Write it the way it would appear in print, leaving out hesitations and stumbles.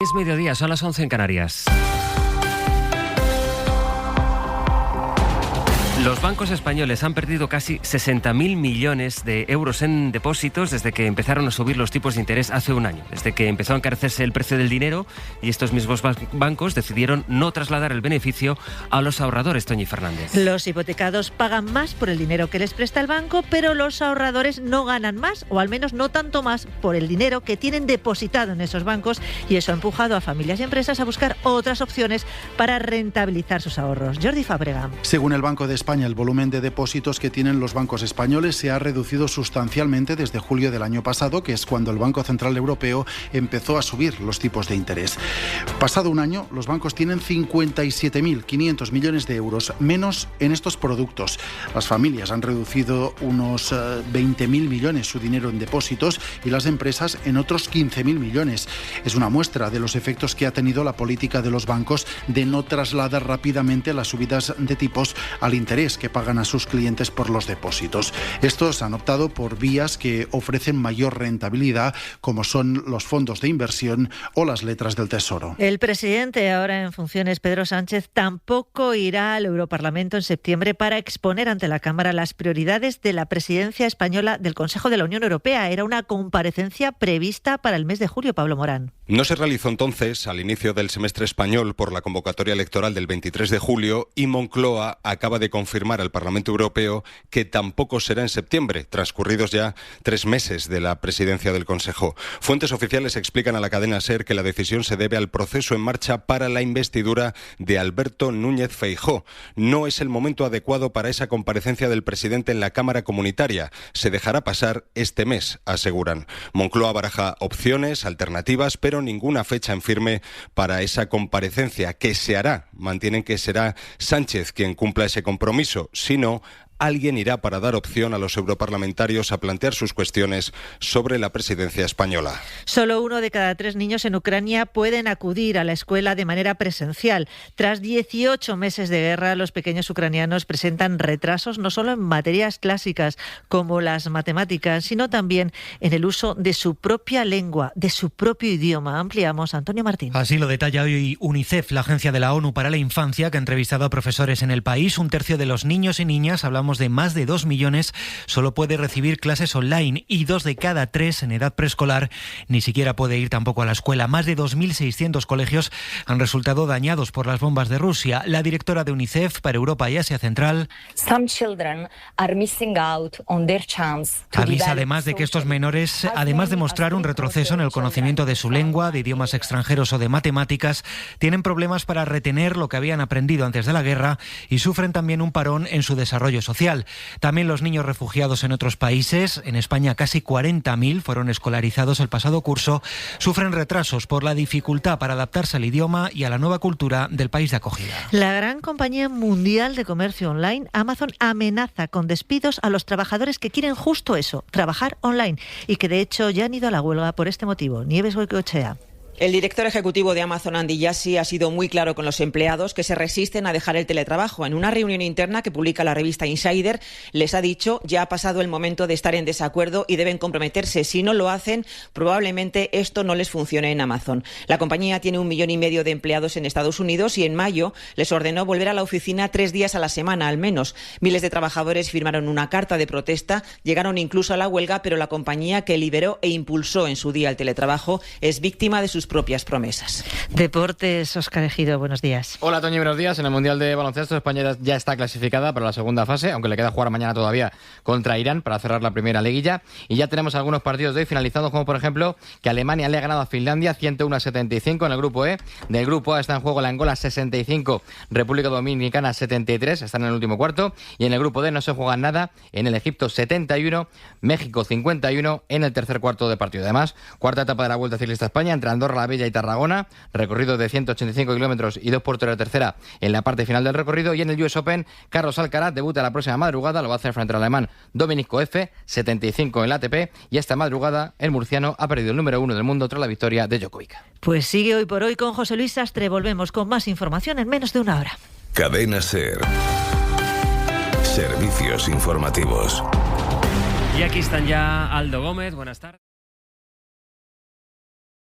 Es mediodía, son las 11 en Canarias. Los bancos españoles han perdido casi 60.000 millones de euros en depósitos desde que empezaron a subir los tipos de interés hace un año, desde que empezó a encarecerse el precio del dinero, y estos mismos bancos decidieron no trasladar el beneficio a los ahorradores. Toñi Fernández. Los hipotecados pagan más por el dinero que les presta el banco, pero los ahorradores no ganan más, o al menos no tanto más, por el dinero que tienen depositado en esos bancos, y eso ha empujado a familias y empresas a buscar otras opciones para rentabilizar sus ahorros. Jordi Fábrega. Según el Banco de España, el volumen de depósitos que tienen los bancos españoles se ha reducido sustancialmente desde julio del año pasado, que es cuando el Banco Central Europeo empezó a subir los tipos de interés. Pasado un año, los bancos tienen 57.500 millones de euros menos en estos productos. Las familias han reducido unos 20.000 millones su dinero en depósitos y las empresas en otros 15.000 millones. Es una muestra de los efectos que ha tenido la política de los bancos de no trasladar rápidamente las subidas de tipos al interés que pagan a sus clientes por los depósitos. Estos han optado por vías que ofrecen mayor rentabilidad, como son los fondos de inversión o las letras del Tesoro. El presidente, ahora en funciones, Pedro Sánchez, tampoco irá al Europarlamento en septiembre para exponer ante la Cámara las prioridades de la presidencia española del Consejo de la Unión Europea. Era una comparecencia prevista para el mes de julio. Pablo Morán. No se realizó entonces, al inicio del semestre español, por la convocatoria electoral del 23 de julio, y Moncloa acaba de confirmar al Parlamento Europeo que tampoco será en septiembre, transcurridos ya 3 meses de la presidencia del Consejo. Fuentes oficiales explican a la cadena SER que la decisión se debe al proceso en marcha para la investidura de Alberto Núñez Feijóo. No es el momento adecuado para esa comparecencia del presidente en la Cámara Comunitaria. Se dejará pasar este mes, aseguran. Moncloa baraja opciones, alternativas, pero ninguna fecha en firme para esa comparecencia, que se hará. Mantienen que será Sánchez quien cumpla ese compromiso. Si no, alguien irá para dar opción a los europarlamentarios a plantear sus cuestiones sobre la presidencia española. Solo 1 de cada 3 niños en Ucrania pueden acudir a la escuela de manera presencial. Tras 18 meses de guerra, los pequeños ucranianos presentan retrasos no solo en materias clásicas como las matemáticas, sino también en el uso de su propia lengua, de su propio idioma. Ampliamos, Antonio Martín. Así lo detalla hoy UNICEF, la agencia de la ONU para la infancia, que ha entrevistado a profesores en el país. 1/3 de los niños y niñas, hablamos de más de 2 millones, solo puede recibir clases online, y 2 de cada 3 en edad preescolar ni siquiera puede ir tampoco a la escuela. Más de 2.600 colegios han resultado dañados por las bombas de Rusia. La directora de UNICEF para Europa y Asia Central avisa además de que estos menores, además de mostrar un retroceso en el conocimiento de su lengua, de idiomas extranjeros o de matemáticas, tienen problemas para retener lo que habían aprendido antes de la guerra y sufren también un parón en su desarrollo social. También los niños refugiados en otros países, en España casi 40.000 fueron escolarizados el pasado curso, sufren retrasos por la dificultad para adaptarse al idioma y a la nueva cultura del país de acogida. La gran compañía mundial de comercio online, Amazon, amenaza con despidos a los trabajadores que quieren justo eso, trabajar online, y que de hecho ya han ido a la huelga por este motivo. Nieves Goicoechea. El director ejecutivo de Amazon, Andy Jassy, ha sido muy claro con los empleados que se resisten a dejar el teletrabajo. En una reunión interna que publica la revista Insider, les ha dicho: ya ha pasado el momento de estar en desacuerdo y deben comprometerse. Si no lo hacen, probablemente esto no les funcione en Amazon. La compañía tiene 1,5 millones de empleados en Estados Unidos y en mayo les ordenó volver a la oficina 3 días a la semana al menos. Miles de trabajadores firmaron una carta de protesta, llegaron incluso a la huelga, pero la compañía que liberó e impulsó en su día el teletrabajo es víctima de sus propias promesas. Deportes, Óscar Ejido, buenos días. Hola, Toñi, buenos días. En el Mundial de Baloncesto, España ya está clasificada para la segunda fase, aunque le queda jugar mañana todavía contra Irán para cerrar la primera liguilla. Y ya tenemos algunos partidos de hoy finalizados, como por ejemplo que Alemania le ha ganado a Finlandia 101-75 en el grupo E. Del grupo A está en juego la Angola 65, República Dominicana 73, están en el último cuarto. Y en el grupo D no se juega nada, en el Egipto 71, México 51 en el tercer cuarto de partido. Además, cuarta etapa de la Vuelta Ciclista a España entre Andorra la Bella y Tarragona, recorrido de 185 kilómetros y 2 puertos de la tercera en la parte final del recorrido. Y en el US Open, Carlos Alcaraz debuta la próxima madrugada, lo va a hacer frente al alemán Dominic Koepfe, 75 en la ATP, y esta madrugada el murciano ha perdido el número 1 del mundo tras la victoria de Djokovic. Pues sigue Hoy por Hoy con José Luis Sastre. Volvemos con más información en menos de una hora. Cadena SER. Servicios informativos. Y aquí están ya Aldo Gómez. Buenas tardes.